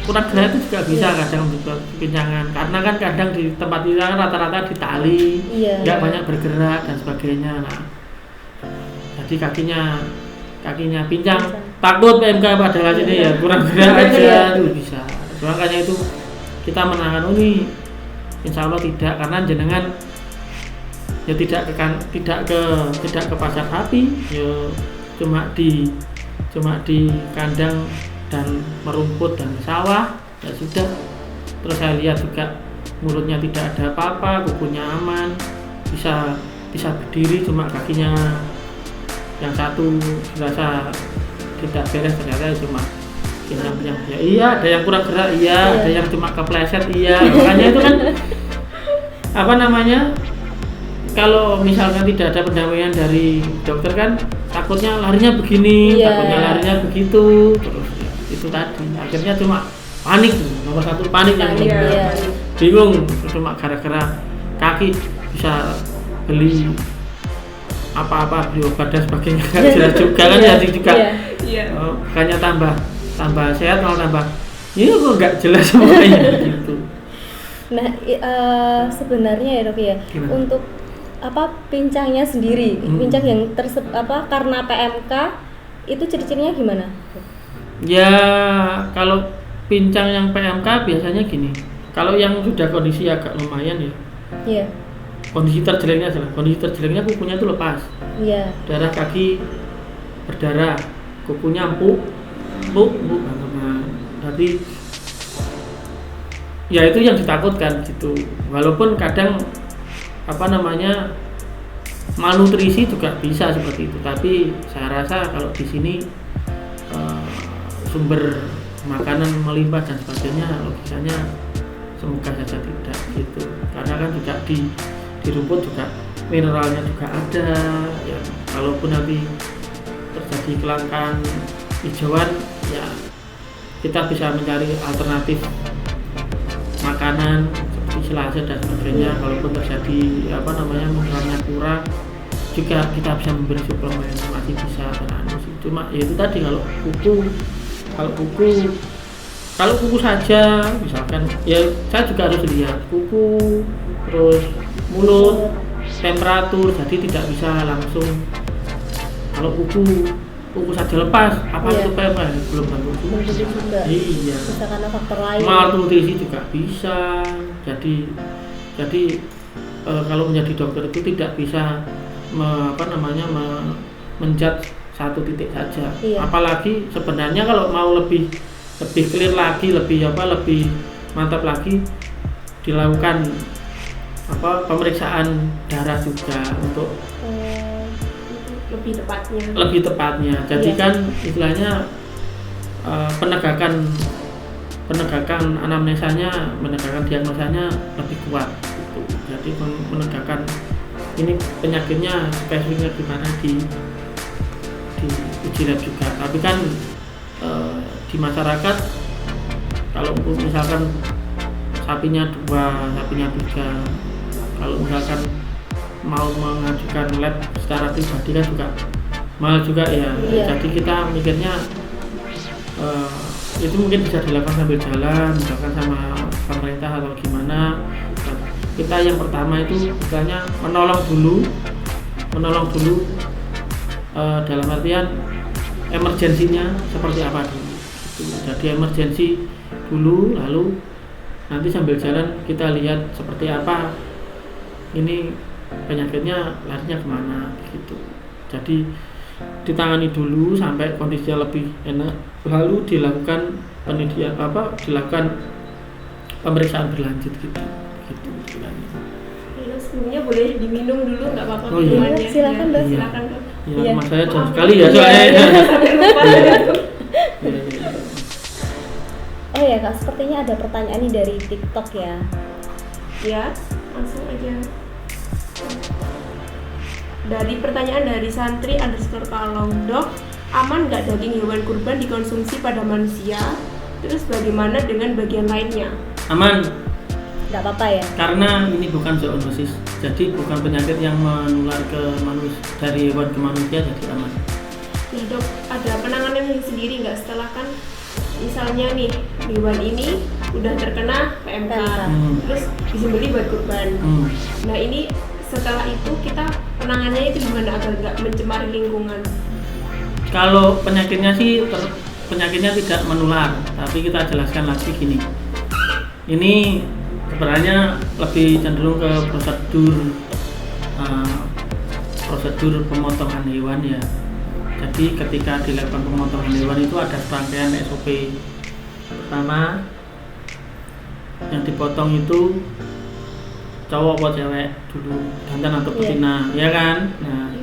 itu juga bisa kadang juga kepincangan, karena kan kadang di tempat kita kan rata-rata di tali, nggak banyak bergerak dan sebagainya. Nah, jadi kakinya pincang, takut PMK padahal ini ya kurang gerak aja itu bisa. Makanya itu kita menangan ini insya Allah tidak, karena jenengan ya tidak ke pasar sapi, ya cuma di kandang dan merumput dan sawah, ya sudah. Terus saya lihat juga mulutnya tidak ada apa-apa, kukunya aman, bisa berdiri, cuma kakinya yang satu dirasa tidak beres, ternyata cuma pincang. Ya iya, ada yang kurang gerak, ada yang cuma kepleset, makanya itu kan kalau misalnya tidak ada pendampingan dari dokter kan takutnya larinya begini, takutnya larinya begitu, terus ya, itu tadi akhirnya cuma panik, nomor satu panik yang bingung, cuma gara-gara kaki bisa beli apa-apa, beli obat dan sebagainya kan jelas juga kan, jadi juga makanya tambah sehat malah tambah ini kok nggak jelas semuanya gitu. Nah sebenarnya ya dok ya, untuk pincangnya sendiri, pincang yang karena PMK itu ciri-cirinya gimana? Ya kalau pincang yang PMK biasanya gini, kalau yang sudah kondisi agak lumayan ya, kondisi terjeleknya kukunya itu lepas, darah kaki berdarah, kukunya empuk, berarti ya itu yang ditakutkan gitu. Walaupun kadang malnutrisi juga bisa seperti itu, tapi saya rasa kalau di sini sumber makanan melimpah dan sebagainya, logikanya semoga saja tidak gitu, karena kan juga di rumput juga mineralnya juga ada ya. Kalaupun nanti terjadi kelangkaan hijauan, ya kita bisa mencari alternatif makanan seperti selasa dan sebagainya. Kalaupun terjadi mineralnya kurang, juga kita bisa memberi suplemen, masih bisa cuma ya itu tadi, kalau kuku saja misalkan, ya saya juga harus lihat kuku, terus mulut, temperatur, jadi tidak bisa langsung kalau kuku saja lepas apa Iya. itu PMK belum tentu Belum tentu juga. iya Bisa karena faktor lain. malnutrisi juga bisa jadi kalau menjadi dokter itu tidak bisa menjudge satu titik saja. Iya. Apalagi sebenarnya kalau mau lebih clear lagi, lebih mantap lagi dilakukan pemeriksaan darah juga untuk lebih tepatnya. Jadi Iya. kan istilahnya penegakan anamnesanya, menegakkan diagnosanya lebih kuat gitu. Jadi menegakkan ini penyakitnya spesifiknya gimana di uji lab juga. Tapi kan di masyarakat kalau misalkan sapinya 2, sapinya 3, kalau misalkan mau mengajukan lab secara pribadi kan juga mahal juga ya. Iya. Jadi kita mikirnya itu mungkin bisa dilakukan sambil jalan, misalkan sama pemerintah atau gimana. Nah, kita yang pertama itu misalnya menolong dulu dalam artian emergensinya seperti apa dulu gitu. Jadi emergensi dulu, lalu nanti sambil jalan kita lihat seperti apa ini penyakitnya larinya kemana gitu. Jadi ditangani dulu sampai kondisinya lebih enak, lalu dilakukan dilakukan pemeriksaan berlanjut gitu. Ya, sebelumnya boleh diminum dulu nggak apa-apa Oh, iya. minumannya. Silakan, Ya, Dok. silakan Dok. Ya, Iya. mas saya jauh Maaf. sekali ya soalnya. Iya, sampai lupa. Iya. Oh ya Kak, sepertinya ada pertanyaan nih dari TikTok ya. Ya, langsung aja. Dari pertanyaan dari santri _kalong, Dok, aman nggak daging hewan kurban dikonsumsi pada manusia? Terus bagaimana dengan bagian lainnya? Aman, Nggak apa-apa ya? karena ini bukan zoonosis, jadi bukan penyakit yang menular ke manusia dari hewan ke manusia, jadi aman. Ya Dok, ada penanganannya sendiri nggak setelah kan misalnya nih hewan ini udah terkena PMK, terus disembelih buat kurban. Nah ini setelah itu kita penanganannya itu gimana agar nggak mencemari lingkungan? Kalau penyakitnya sih penyakitnya tidak menular, tapi kita jelaskan lagi gini. Ini sebenarnya lebih cenderung ke prosedur pemotongan hewan ya. Jadi ketika dilakukan pemotongan hewan itu ada serangkaian SOP. Pertama, yang dipotong itu cowok atau cewek dulu, jantan atau betina, ya kan? Nah,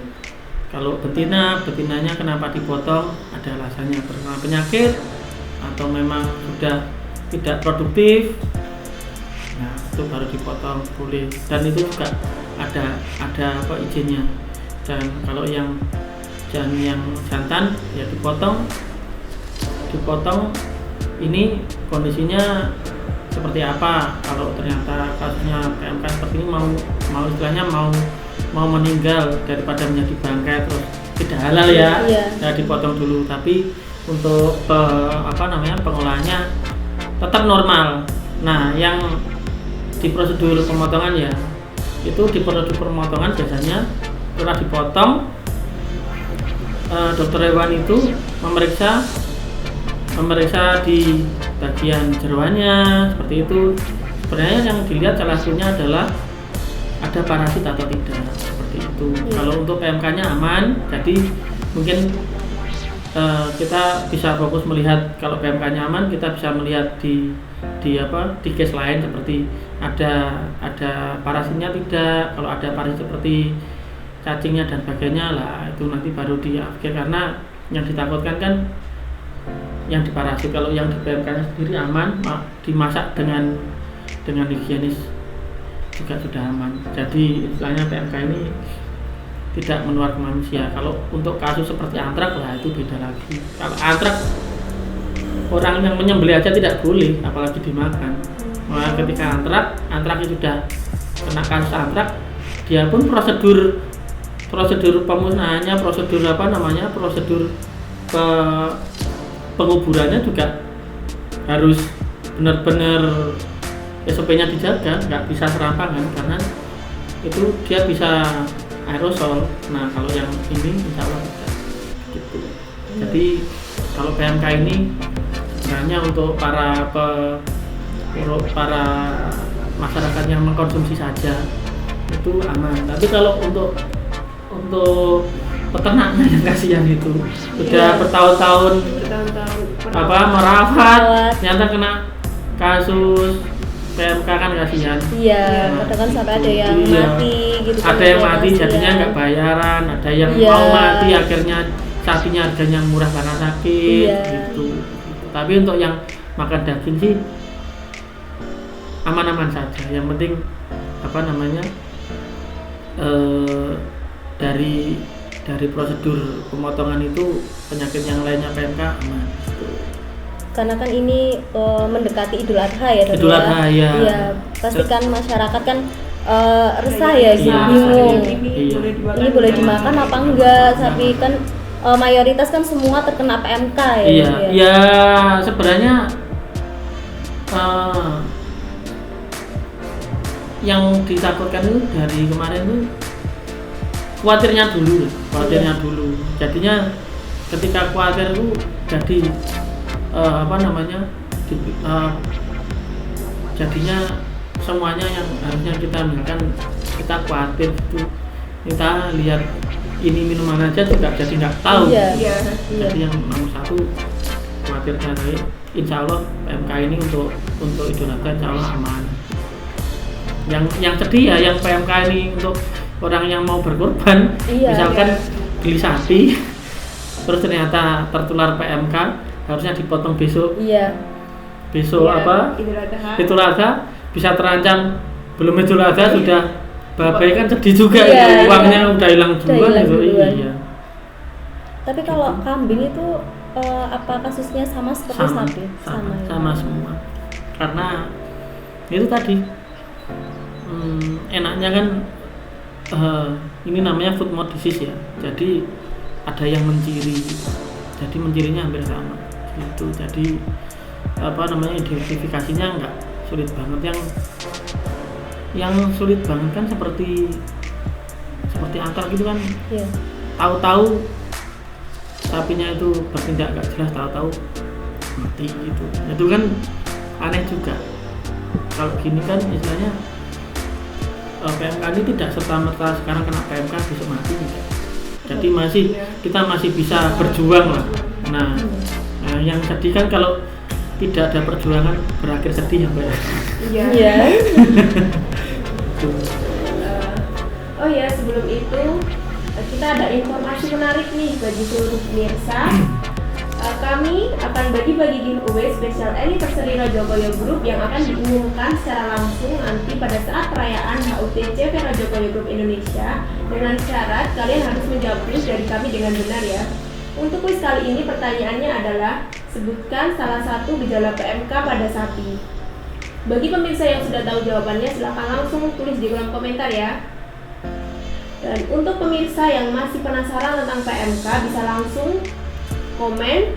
kalau betinanya kenapa dipotong? Ada alasannya, terkena penyakit atau memang sudah tidak produktif. Nah, itu baru dipotong boleh. Dan itu juga ada izinnya. Dan kalau yang jantan ya dipotong ini kondisinya seperti apa. Kalau ternyata kasusnya PMK seperti ini mau istilahnya mau meninggal daripada menjadi bangkai terus tidak halal ya. Iya. Ya dipotong dulu, tapi untuk pengolahannya tetap normal. Nah, yang di prosedur pemotongan ya itu di prosedur pemotongan biasanya setelah dipotong dokter hewan itu memeriksa di bagian jeroannya seperti itu. Sebenarnya yang dilihat salah satunya adalah ada parasit atau tidak seperti itu. Kalau untuk PMK-nya aman, jadi mungkin kita bisa fokus melihat kalau PMK-nya aman, kita bisa melihat di case lain seperti ada parasitnya tidak. Kalau ada parasit seperti cacingnya dan sebagainya lah, itu nanti baru diakhir, karena yang ditakutkan kan yang diparasit. Kalau yang di PMK-nya sendiri aman, dimasak dengan higienis juga sudah aman. Jadi istilahnya PMK ini tidak menular ke manusia. Kalau untuk kasus seperti antrak lah itu beda lagi. Kalau antrak orang yang menyembelih aja tidak boleh, apalagi dimakan. Nah, ketika antrak itu sudah kena kasus antrak, dia pun prosedur pemusnahannya, prosedur penguburannya juga harus benar-benar SOP-nya dijaga, nggak bisa serampangan, karena itu dia bisa aerosol. Nah kalau yang ini insya Allah tidak gitu. Jadi kalau PMK ini sebenarnya untuk para masyarakat yang mengkonsumsi saja itu aman. Tapi kalau untuk peternaknya yang kasihan itu sudah bertahun-tahun merawat, ternyata kena kasus PMK kan kasihan. Iya, kadang kan sampai ada yang mati gitu. Ada yang mati jadinya nggak bayaran, ada yang mau mati akhirnya sapinya harganya murah karena sakit gitu. Tapi untuk yang makan daging sih aman-aman saja. Yang penting dari prosedur pemotongan itu penyakit yang lainnya PMK aman. Karena kan ini mendekati Idul Adha ya, Dok. Idul Adha ya. Iya, pastikan masyarakat kan resah ya, bingung. Ini boleh dimakan apa enggak? Tapi kan mayoritas kan semua terkena PMK ya. Iya, ya sebenarnya yang ditakutkan itu dari kemarin itu khawatirnya dulu. Jadinya ketika khawatir itu jadi jadinya semuanya yang harusnya kita ambilkan kita khawatir itu, kita lihat ini minuman aja juga jadi nggak tahu. Jadi yang nomor satu khawatirnya dari insya Allah PMK ini untuk Idul Adha insya Allah aman. Yang sedih ya yang PMK ini untuk orang yang mau berkorban, misalkan beli sapi terus ternyata tertular PMK, harusnya dipotong besok. Idul Adha bisa terancam belum Idul Adha sudah babai kan sedih juga itu uangnya udah hilang duluan gitu. Iya. Tapi kalau kambing itu apa kasusnya sama seperti sapi? Sama semua. Karena itu tadi enaknya kan ini namanya food mode disease ya. Jadi ada yang menciri. Jadi mencirinya hampir sama. Gitu. Jadi identifikasinya enggak sulit banget. Yang sulit banget kan seperti antar gitu kan. Tahu-tahu sapinya itu bertindak enggak jelas, tahu-tahu mati gitu. Itu kan aneh juga. Kalau gini kan istilahnya PMK ini tidak serta-merta sekarang kena PMK besok mati gitu. Jadi kita masih bisa berjuang lah. Nah, yang sedih kan kalau tidak ada perjuangan berakhir sedih ya Mbak. Iya. Oh ya, sebelum itu kita ada informasi menarik nih bagi seluruh pemirsa. Kami akan bagi-bagi giveaway spesial anniversary Rajokoyo Group yang akan diumumkan secara langsung nanti pada saat perayaan HUT CV Rajokoyo Group Indonesia, dengan syarat kalian harus menjawab kuis dari kami dengan benar ya. Untuk kuis kali ini pertanyaannya adalah sebutkan salah satu gejala PMK pada sapi. Bagi pemirsa yang sudah tahu jawabannya silahkan langsung tulis di kolom komentar ya. Dan untuk pemirsa yang masih penasaran tentang PMK bisa langsung komen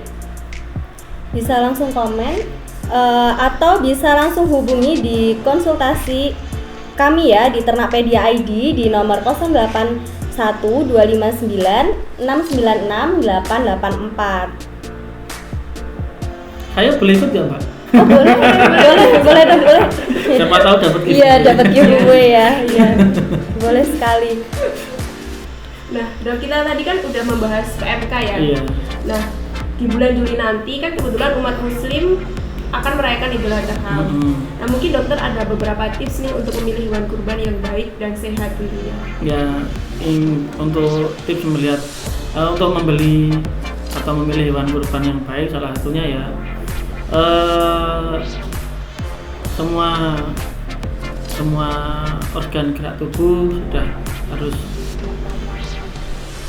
atau bisa langsung hubungi di konsultasi kami ya di Ternakpedia ID di nomor 081259696884. Saya boleh ikut ya Mbak? Oh boleh. Siapa tahu dapat giveaway. Iya, dapat giveaway ya. Iya. Boleh sekali. Nah, Dok, kita tadi kan udah membahas PMK ya. Iya. Nah, di bulan Juli nanti kan kebetulan umat muslim akan merayakan Idul Adha. Nah, mungkin dokter ada beberapa tips nih untuk memilih hewan kurban yang baik dan sehat tentunya. Ya, untuk tips untuk membeli atau memilih hewan kurban yang baik, salah satunya ya semua organ gerak tubuh sudah harus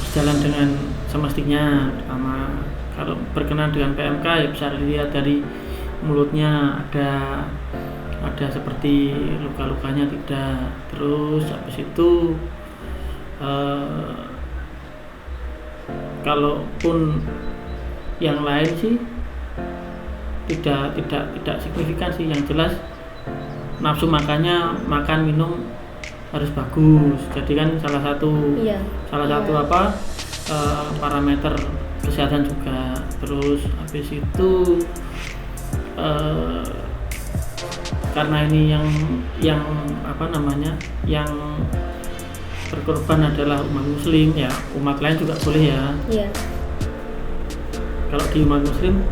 berjalan dengan semestinya. Pertama, kalau berkenaan dengan PMK ya bisa dilihat dari mulutnya ada seperti luka-lukanya tidak. Terus habis itu kalaupun yang lain sih tidak signifikan sih. Yang jelas nafsu makan minum harus bagus. Jadi kan salah satu Iya. parameter kesehatan juga. Terus habis itu karena ini yang yang berkorban adalah umat muslim ya, umat lain juga boleh ya. Iya. Kalau di umat muslim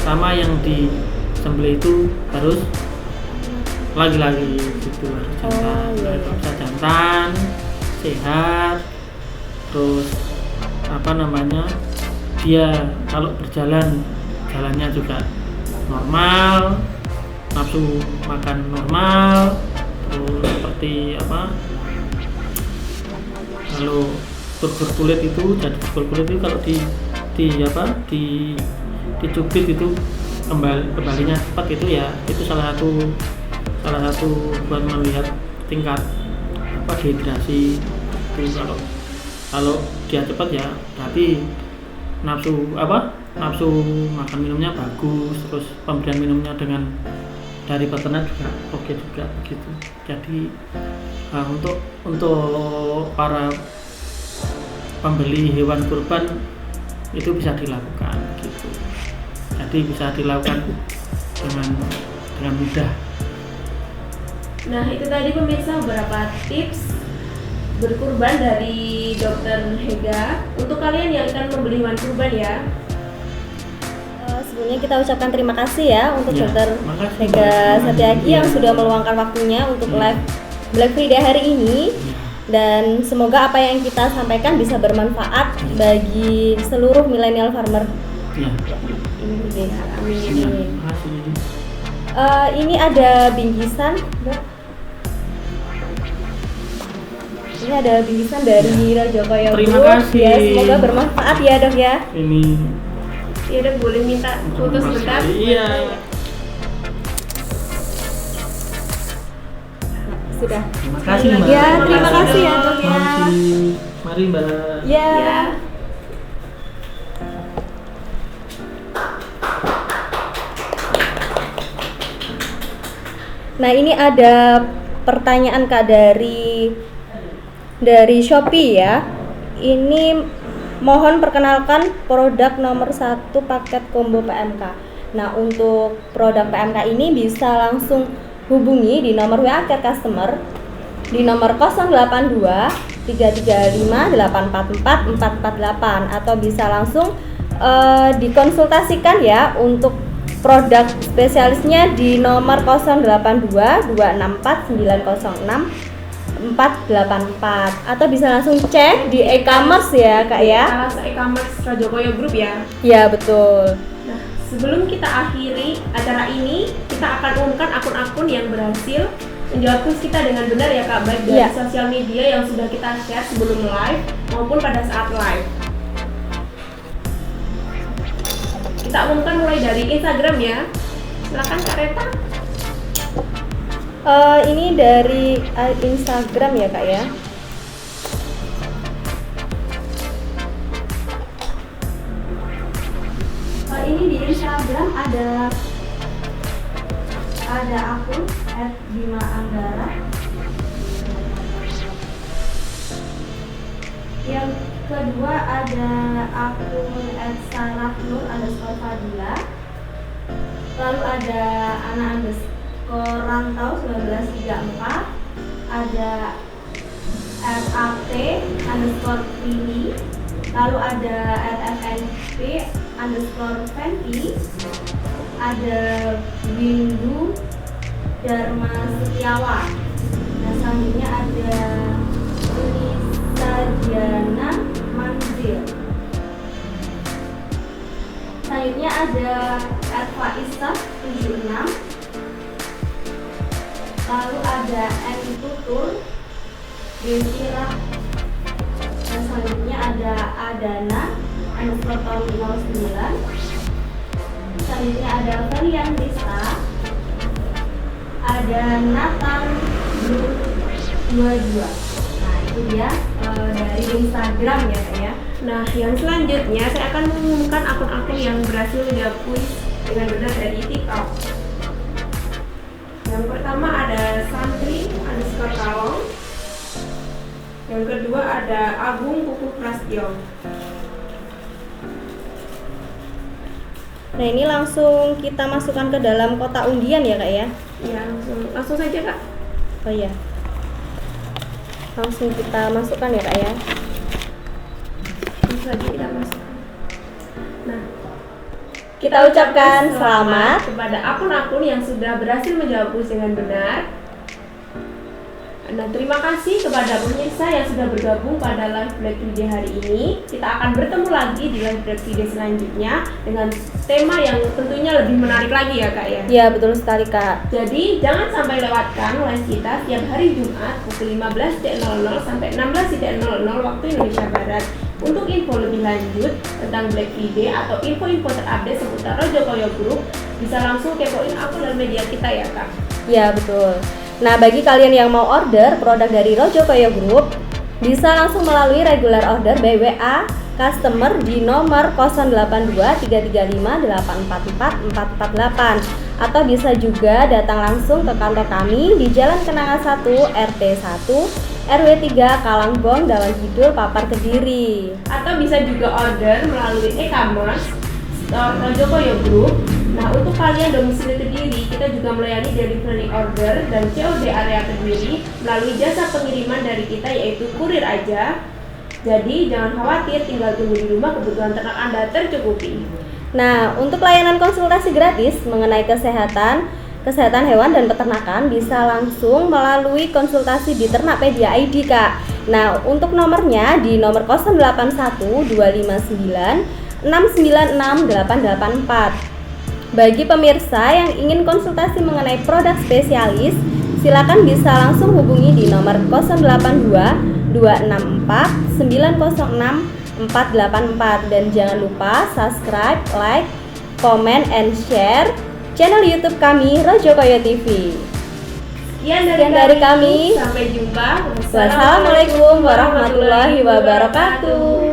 sama yang disembelih itu harus lagi-lagi gitu, harus jantan. iya. Kalau bisa jantan, sehat, terus dia kalau berjalan jalannya juga normal, nafsu makan normal, terus seperti kalau burger kulit itu, jadi burger kulit itu kalau dicubit itu kembalinya cepat itu ya, itu salah satu buat melihat tingkat dehidrasi itu. Kalau dia cepat ya berarti nafsu makan minumnya bagus, terus pemberian minumnya dari peternak juga oke juga begitu. Jadi untuk para pembeli hewan kurban itu bisa dilakukan gitu. Jadi bisa dilakukan dengan mudah. Nah, itu tadi pemirsa beberapa tips berkurban dari Dokter Hega untuk kalian yang akan membeli hewan kurban ya. Sebelumnya kita ucapkan terima kasih ya untuk Ya, Dokter makasih. Hega Setiaki yang sudah meluangkan waktunya untuk live Black Friday hari ini. Dan semoga apa yang kita sampaikan bisa bermanfaat bagi seluruh milenial farmer. Ya. Ini, Terima kasih. ini ada bingkisan, Dok. Ini ada bingkisan dari Rajokoyo Terima Group. kasih. Ya, semoga bermanfaat ya, Dok ya. Ini Ya udah, boleh minta foto sebentar. Iya. Sudah. Terima kasih Mbak. Ya, terima kasih ya, Dok ya. Terima kasih. Mari Mbak. Ya. Ya. Nah, ini ada pertanyaan Kak dari Shopee ya. Ini mohon perkenalkan produk nomor 1 paket combo PMK. Nah, untuk produk PMK ini bisa langsung hubungi di nomor WA Care Customer di nomor 082 335 844 448 atau bisa langsung dikonsultasikan ya untuk produk spesialisnya di nomor 082 264 906 484 atau bisa langsung cek di e-commerce ya Kak ya. Salah e-commerce Rajokoyo Group ya. Ya betul. Nah, sebelum kita akhiri acara ini, kita akan umumkan akun-akun yang berhasil menjawab quiz kita dengan benar ya Kak, baik dari Iya. sosial media yang sudah kita share sebelum live maupun pada saat live. Kita umumkan mulai dari Instagram ya. Silakan Kak Reta. Ini dari Instagram ya Kak ya. Ini di Instagram ada akun @bima_anggara. Yang kedua ada akun @sarafnur_fadila. Lalu ada @rantau 1934, ada @at_pini, lalu ada @fnp_fenty, ada Windu Dharma Setiawan. Nah, selanjutnya ada Lisa Diana Manzil. Selanjutnya ada @faisah76. Lalu ada N Tutur Desira. Dan selanjutnya ada Adana _tahun 09. Selanjutnya ada Felian Rista, ada Nathan Blue 22. Nah itu dia dari Instagram ya Kak ya. Nah, yang selanjutnya saya akan mengumumkan akun-akun yang berhasil menjawab kuis dengan benar dari TikTok. Yang pertama ada Santri_Kalong, Yang kedua ada Agung Kuku Prasetyo. Nah, ini langsung kita masukkan ke dalam kotak undian ya Kak ya? Ya, langsung saja Kak. Oh iya. Langsung kita masukkan ya Kak ya? Langsung saja kita masukkan. Nah, Kita ucapkan selamat kepada akun-akun yang sudah berhasil menjawab kuis dengan benar. Nah, terima kasih kepada pemirsa yang sudah bergabung pada live Black Friday hari ini. Kita akan bertemu lagi di live Black Friday selanjutnya dengan tema yang tentunya lebih menarik lagi ya Kak ya. Ya betul sekali Kak. Jadi jangan sampai lewatkan live kita setiap hari Jumat pukul 15.00 sampai 16.00 waktu Indonesia Barat. Untuk info lebih lanjut tentang Black Friday atau info-info terupdate seputar Rojokoyo Group, bisa langsung kepoin akun dan media kita ya Kak. Ya betul. Nah, bagi kalian yang mau order produk dari Rojokoyo Group, bisa langsung melalui regular order by WA customer di nomor 082335844448 atau bisa juga datang langsung ke kantor kami di Jalan Kenanga 1 RT 1 RW 3 Kalangbong Dawan Kidul Papar Kediri. Atau bisa juga order melalui e-commerce store Rojokoyo Group. Nah, untuk kalian domisili Kediri, kita juga melayani delivery order dan COD area Kediri melalui jasa pengiriman dari kita yaitu kurir aja. Jadi jangan khawatir, tinggal tunggu di rumah, kebutuhan ternak Anda tercukupi. Nah, untuk layanan konsultasi gratis mengenai kesehatan hewan dan peternakan bisa langsung melalui konsultasi di Ternakpedia ID Kak. Nah, untuk nomornya di nomor 081259696884. Bagi pemirsa yang ingin konsultasi mengenai produk spesialis, silakan bisa langsung hubungi di nomor 082 264 906 484 dan jangan lupa subscribe, like, comment, and share channel YouTube kami Rojokoyo TV. Sekian dari kami. Sampai jumpa. Wassalamualaikum warahmatullahi wabarakatuh.